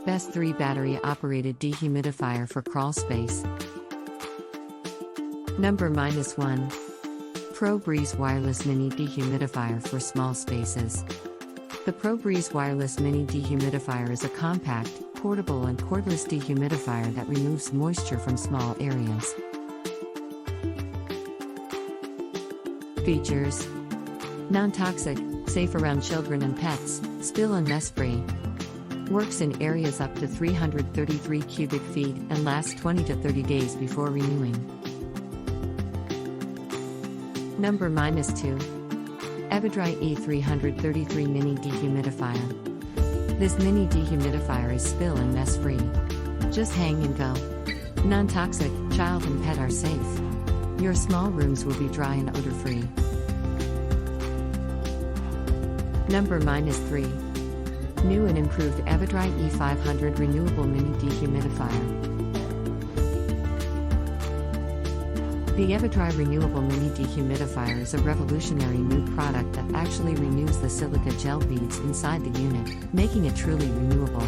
Best 3 battery-operated dehumidifier for Crawlspace. Number -1. ProBreeze Wireless Mini Dehumidifier for Small Spaces. The ProBreeze Wireless Mini Dehumidifier is a compact, portable and cordless dehumidifier that removes moisture from small areas. Features: non-toxic, safe around children and pets, spill and mess free. Works in areas up to 333 cubic feet and lasts 20 to 30 days before renewing. Number -2. Evidry E333 Mini Dehumidifier. This mini dehumidifier is spill and mess free. Just hang and go. Non-toxic, child and pet are safe. Your small rooms will be dry and odor-free. Number -3. New and improved Evidry E500 Renewable Mini Dehumidifier. The Evidry Renewable Mini Dehumidifier is a revolutionary new product that actually renews the silica gel beads inside the unit, making it truly renewable.